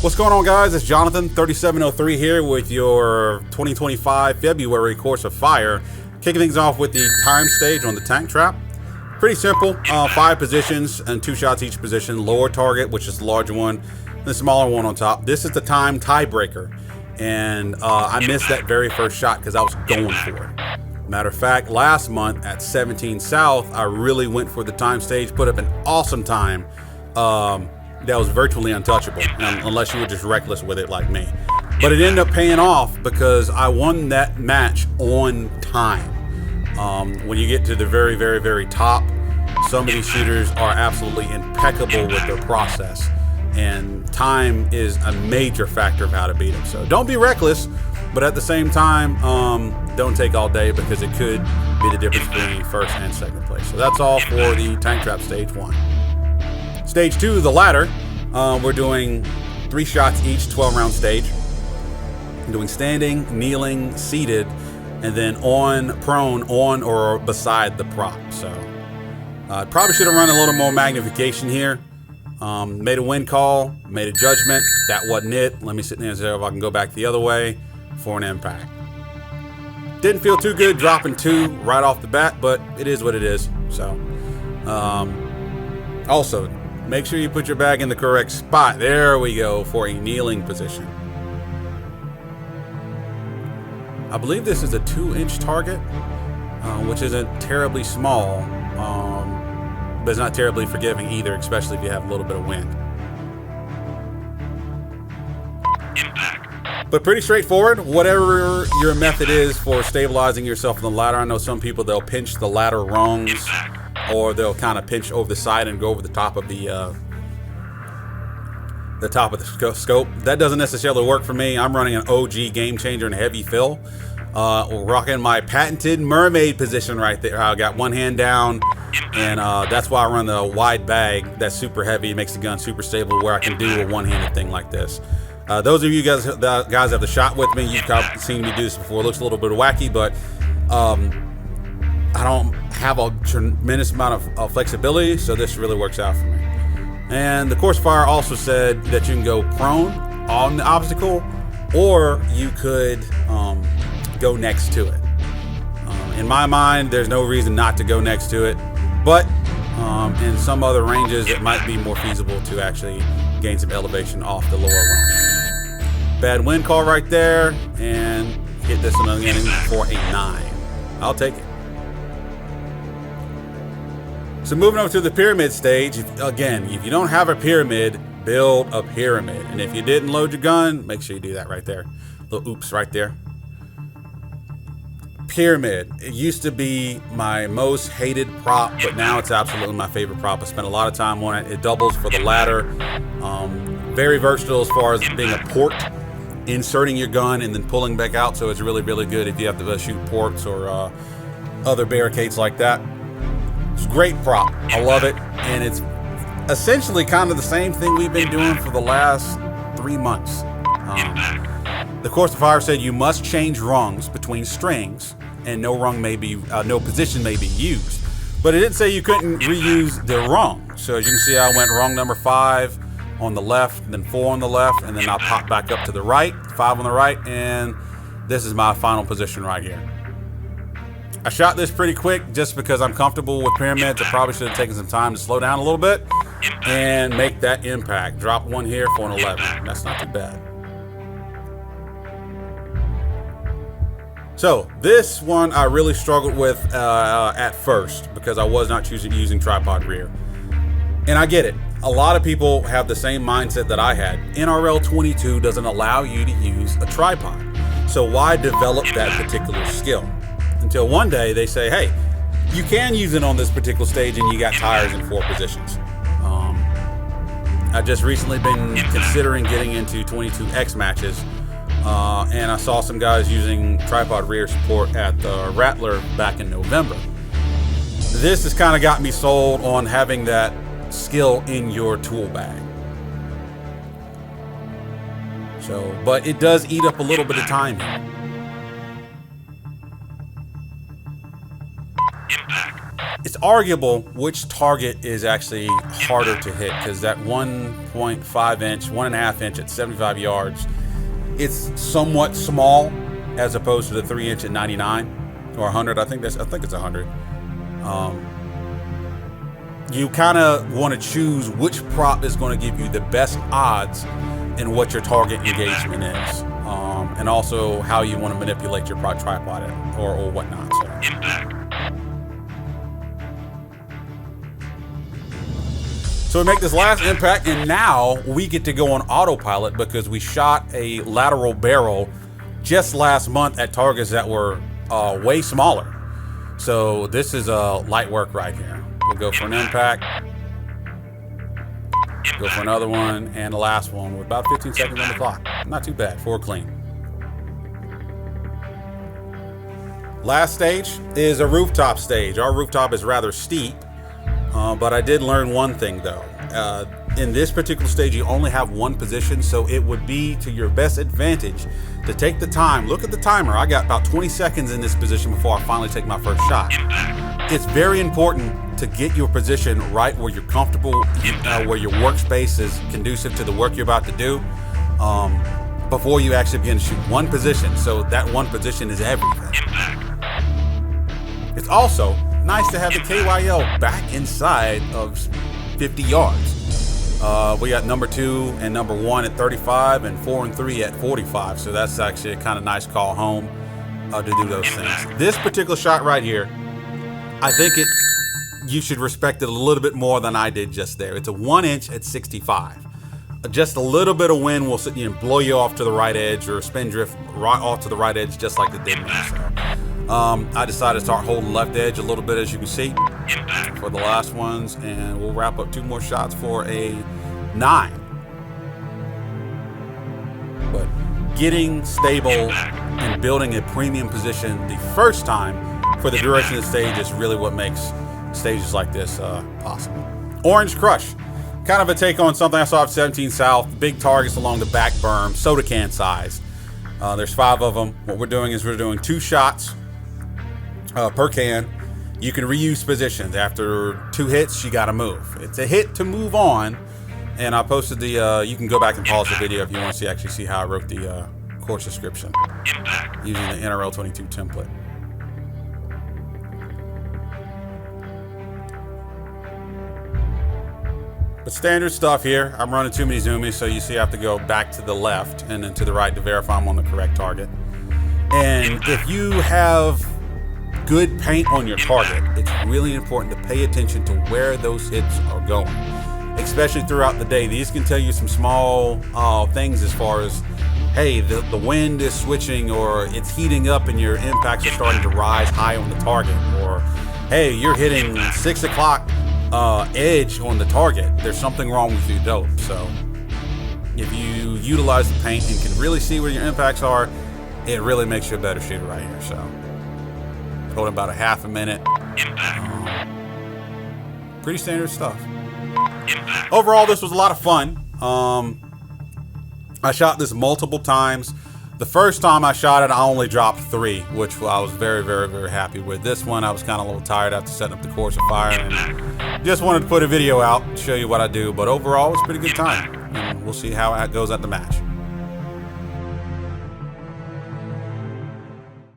What's going on, guys? It's Jonathan 3703 here with your 2025 February course of fire. Kicking things off with the time stage on the tank trap. Pretty simple, 5 positions and 2 shots each position. Lower target, which is the larger one, the smaller one on top. This is the time tiebreaker, and I missed that very first shot because I was going for it. Matter of fact, last month at 17 South, I really went for the time stage, put up an awesome time. That was virtually untouchable, unless you were just reckless with it like me. But it ended up paying off because I won that match on time. When you get to the very, very, very top, some of these shooters are absolutely impeccable with their process. And time is a major factor of how to beat them. So don't be reckless, but at the same time, don't take all day because it could be the difference between first and second place. So that's all for the tank trap stage 1. Stage 2, the ladder, we're doing 3 shots each, 12-round stage. I'm doing standing, kneeling, seated, and then on, prone, on, or beside the prop. So I probably should have run a little more magnification here. Made a win call, made a judgment. That wasn't it. Let me sit there and see if I can go back the other way for an impact. Didn't feel too good dropping 2 right off the bat, but it is what it is. So also, make sure you put your bag in the correct spot. There we go for a kneeling position. I believe this is a 2-inch target, which isn't terribly small, but it's not terribly forgiving either, especially if you have a little bit of wind. But pretty straightforward, whatever your method is for stabilizing yourself on the ladder. I know some people, they'll pinch the ladder rungs, or they'll kind of pinch over the side and go over the top of the scope. That doesn't necessarily work for me. I'm running an OG game changer and heavy fill. Rocking my patented mermaid position right there. I got one hand down, and that's why I run the wide bag that's super heavy. It makes the gun super stable where I can do a one-handed thing like this. Those of you guys that have the shot with me, you've seen me do this before. It looks a little bit wacky, but I don't have a tremendous amount of flexibility, so this really works out for me. And the course fire also said that you can go prone on the obstacle, or you could go next to it. In my mind, there's no reason not to go next to it, but in some other ranges, it might be more feasible to actually gain some elevation off the lower rung. Bad wind call right there, and hit this one again for a 9. I'll take it. So moving over to the pyramid stage, if you don't have a pyramid, build a pyramid. And if you didn't load your gun, make sure you do that right there. Little oops right there. Pyramid. It used to be my most hated prop, but now it's absolutely my favorite prop. I spent a lot of time on it. It doubles for the ladder. Very versatile as far as being a port, inserting your gun and then pulling back out. So it's really, really good if you have to shoot ports or other barricades like that. It's a great prop. I love it. And it's essentially kind of the same thing we've been doing for the last 3 months. The course of fire said you must change rungs between strings, and no position may be used. But it didn't say you couldn't reuse the rung. So as you can see, I went rung number 5 on the left, then 4 on the left, and then I'll pop back up to the right, 5 on the right, and this is my final position right here. I shot this pretty quick just because I'm comfortable with pyramids. I probably should have taken some time to slow down a little bit and make that impact. Drop 1 here for an 11. That's not too bad. So this one I really struggled with at first because I was not using tripod rear. And I get it. A lot of people have the same mindset that I had. NRL22 doesn't allow you to use a tripod. So why develop that particular skill? Until one day they say, hey, you can use it on this particular stage and you got tires in 4 positions. I've just recently been considering getting into 22X matches. And I saw some guys using tripod rear support at the Rattler back in November. This has kind of got me sold on having that skill in your tool bag. So, but it does eat up a little bit of time here. It's arguable which target is actually harder to hit, because that 1.5 inch, 1.5 inch at 75 yards, it's somewhat small as opposed to the 3 inch at 99 or 100. I think it's 100. You kind of want to choose which prop is going to give you the best odds in what your target engagement is, and also how you want to manipulate your tripod or whatnot. So we make this last impact, and now we get to go on autopilot because we shot a lateral barrel just last month at targets that were way smaller. So this is light work right here. We'll go for an impact, go for another one, and the last one with about 15 seconds on the clock. Not too bad for a clean. Last stage is a rooftop stage. Our rooftop is rather steep. But I did learn one thing though. In this particular stage, you only have one position, so it would be to your best advantage to take the time. Look at the timer. I got about 20 seconds in this position before I finally take my first shot. It's very important to get your position right where you're comfortable, where your workspace is conducive to the work you're about to do, before you actually begin to shoot one position. So that one position is everything. It's also nice to have the KYL back inside of 50 yards. We got number 2 and number 1 at 35 and 4 and 3 at 45. So that's actually a kind of nice call home to do those things. This particular shot right here, I think you should respect it a little bit more than I did just there. It's a 1 inch at 65. Just a little bit of wind will blow you off to the right edge, or spin drift right off to the right edge, just like it did me. So I decided to start holding left edge a little bit, as you can see, for the last ones, and we'll wrap up 2 more shots for a 9. But getting stable and building a premium position the first time for the duration of the stage is really what makes stages like this possible. Orange Crush, kind of a take on something I saw at 17 South. Big targets along the back berm, soda can size. There's 5 of them. What we're doing is we're doing 2 shots per can. You can reuse positions. After 2 hits, you got to move. It's a hit to move on. And I posted the, you can go back and pause the video if you want to actually see how I wrote the course description using the NRL22 template. But standard stuff here. I'm running too many zoomies, so you see I have to go back to the left and then to the right to verify I'm on the correct target. And if you have good paint on your target, it's really important to pay attention to where those hits are going, especially throughout the day. These can tell you some small things as far as, hey, the wind is switching, or it's heating up and your impacts are starting to rise high on the target, or hey, you're hitting 6 o'clock edge on the target. There's something wrong with your dope. So if you utilize the paint and can really see where your impacts are, it really makes you a better shooter right here. So hold about a half a minute. Pretty standard stuff. Overall, this was a lot of fun. I shot this multiple times. The first time I shot it, I only dropped 3, which I was very, very, very happy with. This one, I was kind of a little tired after setting up the course of fire, and just wanted to put a video out, show you what I do. But overall, it was a pretty good time, and we'll see how it goes at the match.